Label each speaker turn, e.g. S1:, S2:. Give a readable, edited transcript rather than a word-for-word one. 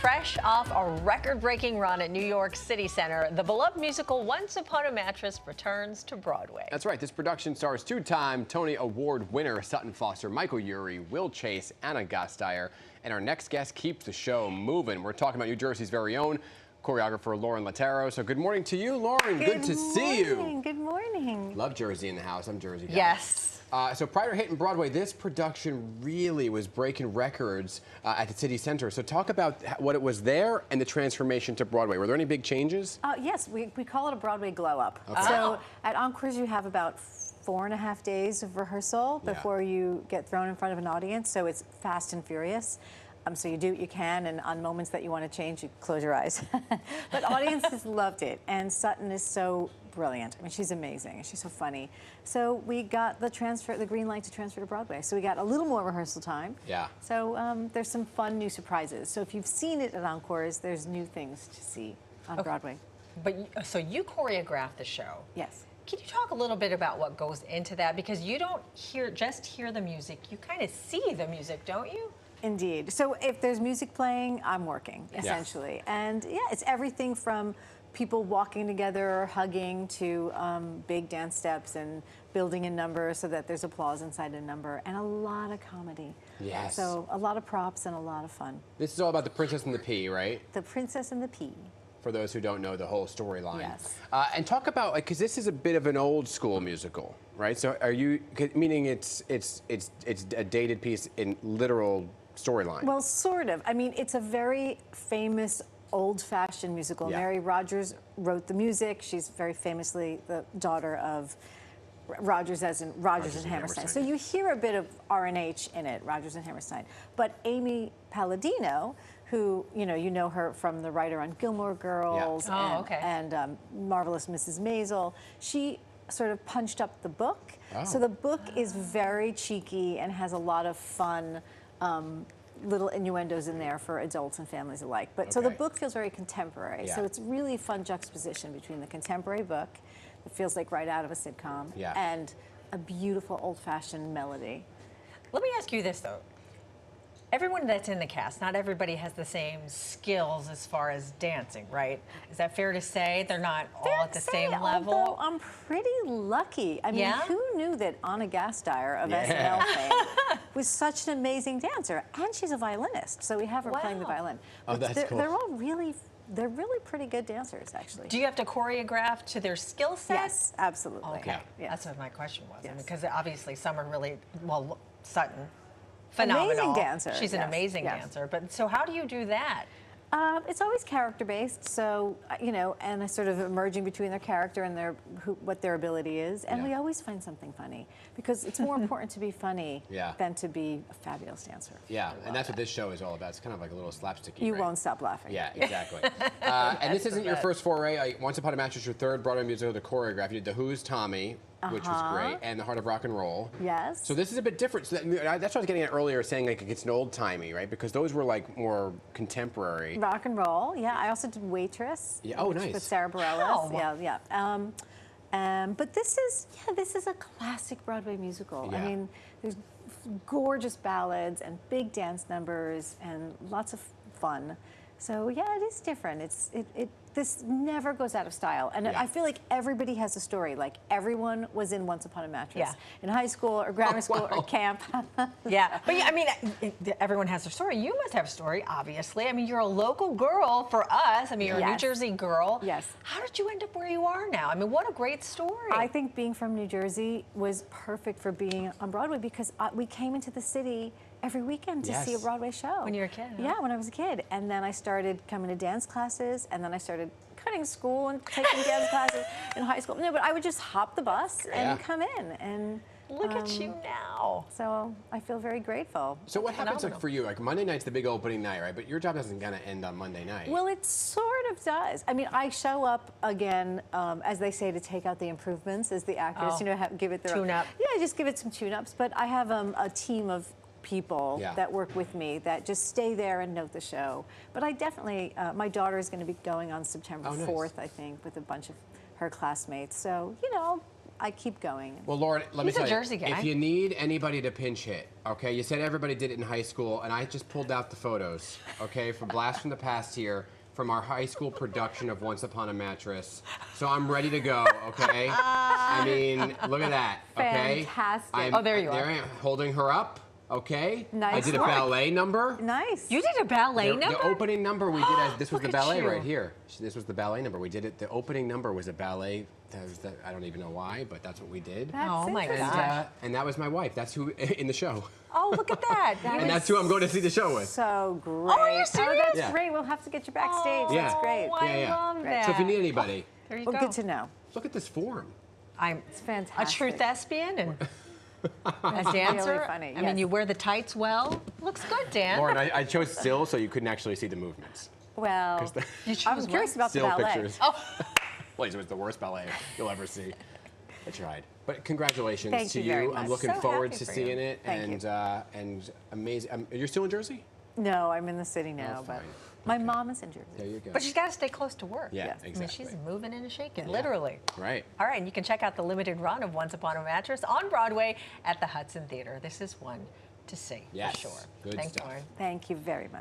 S1: Fresh off a record-breaking run at New York City Center, the beloved musical Once Upon a Mattress returns to Broadway.
S2: That's right. This production stars two-time Tony Award winner Sutton Foster, Michael Urie, Chase, Ana Gasteyer, and our next guest keeps the show moving. We're talking about New Jersey's very own choreographer Lorin Latarro. So good morning to you, Lorin. Good to see you.
S3: Good morning.
S2: Love Jersey in the house. I'm Jersey guy.
S1: Yes.
S2: So prior to hitting Broadway, this production really was breaking records at the City Center. So talk about what it was there and the transformation to Broadway. Were there any big changes?
S3: Yes, we call it a Broadway glow up.
S2: Okay.
S3: So at Encores, you have about 4.5 days of rehearsal before you get thrown in front of an audience. So it's fast and furious. So you do what you can, and on moments that you want to change, you close your eyes. But audiences loved it, and Sutton is so brilliant. I mean, she's amazing. She's so funny. So we got the green light to transfer to Broadway. So we got a little more rehearsal time.
S2: Yeah.
S3: So there's some fun new surprises. So if you've seen it at Encores, there's new things to see on Broadway.
S1: But so you choreographed the show.
S3: Yes.
S1: Can you talk a little bit about what goes into that? Because you don't just hear the music, you kind of see the music, don't you?
S3: Indeed. So if there's music playing, I'm working, essentially. And yeah, it's everything from people walking together, hugging, to big dance steps and building a number so that there's applause inside a number, and a lot of comedy.
S2: Yes.
S3: So a lot of props and a lot of fun.
S2: This is all about the Princess and the Pea, right?
S3: The Princess and the Pea.
S2: For those who don't know the whole storyline.
S3: Yes.
S2: And talk about, because this is a bit of an old school musical, right? So are you, meaning it's a dated piece in literal storyline?
S3: Well, sort of. I mean, it's a very famous old-fashioned musical.
S2: Yeah.
S3: Mary Rodgers wrote the music. She's very famously the daughter of Rodgers, as in Rodgers and Hammerstein. So you hear a bit of R&H in it, Rodgers and Hammerstein. But Amy Palladino, who, you know her from the writer on Gilmore Girls and Marvelous Mrs. Maisel, she sort of punched up the book. Oh. So the book is very cheeky and has a lot of fun little innuendos in there for adults and families alike. But so the book feels very contemporary. So it's really fun juxtaposition between the contemporary book that feels like right out of a sitcom and a beautiful old-fashioned melody.
S1: Let me ask you this though. Everyone that's in the cast, not everybody has the same skills as far as dancing, right? Is that fair to say? They're not all at the same level?
S3: Although I'm pretty lucky. I mean, who knew that Ana Gasteyer of SNL fame was such an amazing dancer? And she's a violinist, so we have her playing the violin.
S2: Oh, that's cool.
S3: They're all really pretty good dancers, actually.
S1: Do you have to choreograph to their skill set?
S3: Yes, absolutely.
S1: Okay,
S3: yes.
S1: That's what my question was. Because obviously some are really, well, Sutton, phenomenal.
S3: Amazing dancer.
S1: She's an amazing dancer. But so how do you do that?
S3: It's always character-based, so, and sort of emerging between their character and what their ability is. And we always find something funny, because it's more important to be funny than to be a fabulous dancer.
S2: Yeah, and that's what this show is all about. It's kind of like a little slapsticky,
S3: You won't stop laughing.
S2: Yeah, exactly. And this isn't your first foray. Once Upon a Mattress, your third Broadway musical to choreograph. You did The Who's Tommy, which was great, and The Heart of Rock and Roll.
S3: Yes.
S2: So this is a bit different. So that's what I was getting at earlier, saying like it's an old-timey, right? Because those were like more contemporary.
S3: Rock and roll, yeah. I also did Waitress.
S2: Yeah. Oh, nice.
S3: With Sarah Bareilles. But this is a classic Broadway musical. I mean, there's gorgeous ballads and big dance numbers and lots of fun. So yeah, it is different. This never goes out of style. And I feel like everybody has a story. Like everyone was in Once Upon a Mattress in high school or grammar school or camp.
S1: But I mean, everyone has their story. You must have a story, obviously. I mean, you're a local girl for us. I mean, you're a New Jersey girl.
S3: Yes.
S1: How did you end up where you are now? I mean, what a great story.
S3: I think being from New Jersey was perfect for being on Broadway, because we came into the city every weekend to see a Broadway show.
S1: When you were a kid, huh?
S3: Yeah, when I was a kid. And then I started coming to dance classes, and then I started cutting school and taking dance classes in high school. No, but I would just hop the bus and come in. And
S1: look at you now.
S3: So I feel very grateful.
S2: So what happens like for you? Like Monday night's the big opening night, right? But your job doesn't kind of end on Monday night.
S3: Well, it sort of does. I mean, I show up again, as they say, to take out the improvements, as the actors, give it their
S1: tune-up.
S3: Yeah, just give it some tune-ups. But I have a team of people that work with me that just stay there and note the show. But I definitely, my daughter is going to be going on September 4th, I think, with a bunch of her classmates. So, I keep going.
S2: Well, Lauren, let me
S1: He's a
S2: tell you,
S1: Jersey guy.
S2: if you need anybody to pinch hit, okay, you said everybody did it in high school, and I just pulled out the photos, okay, from Blast from the Past here, from our high school production of Once Upon a Mattress. So I'm ready to go, okay? I mean, look at that, okay?
S3: Fantastic.
S1: Oh, there you are.
S2: There I am, holding her up, okay?
S3: Nice
S2: I did a
S3: work.
S2: ballet number.
S3: Nice.
S1: You did a ballet number?
S2: The opening number we did, this was
S1: Look
S2: the
S1: at
S2: ballet
S1: you.
S2: right here. This was the ballet number. We did it, the opening number was a ballet. I don't even know why, but that's what we did.
S3: That's
S1: Oh, my
S3: interesting.
S1: gosh.
S2: And that was my wife. That's who in the show.
S1: Oh, look at that.
S2: And that's who I'm going to see the show with.
S3: So great.
S1: Oh, are you serious?
S3: that's
S2: Yeah.
S3: great. We'll have to get you backstage.
S2: Yeah.
S3: That's great.
S1: Oh, I
S2: Yeah, yeah.
S1: love that.
S2: So if you need anybody,
S1: There you
S3: Well,
S1: go.
S3: good to know.
S2: look at this form.
S1: I'm
S3: It's
S1: a
S3: fantastic.
S1: true thespian and a
S3: Really
S1: dancer.
S3: funny,
S1: I mean,
S3: yes.
S1: you wear the tights well. Looks good, Dan.
S2: Lauren, I chose still so you couldn't actually see the movements.
S3: Well,
S1: You choose
S3: I'm
S1: what?
S3: curious about the
S2: Still
S3: ballet.
S2: pictures.
S1: Oh,
S2: Please, it was the worst ballet you'll ever see. I tried. But congratulations
S3: Thank
S2: to
S3: you very
S2: I'm
S3: much.
S2: looking
S1: So
S2: forward
S1: happy
S2: to
S1: for you.
S2: seeing it.
S3: Thank you.
S2: And amazing. You're still in Jersey?
S3: No, I'm in the city now,
S2: Oh,
S3: but
S2: fine.
S3: my mom is in Jersey.
S2: There you go.
S1: but she's got to stay close to work.
S2: Yeah,
S3: Yes.
S1: I mean,
S2: exactly.
S1: she's moving and shaking, literally.
S2: Right.
S1: All right, and you can check out the limited run of Once Upon a Mattress on Broadway at the Hudson Theater. This is one to see
S2: Yes.
S1: for sure.
S2: Good
S1: Thanks,
S2: stuff.
S1: Lauren.
S3: Thank you very much.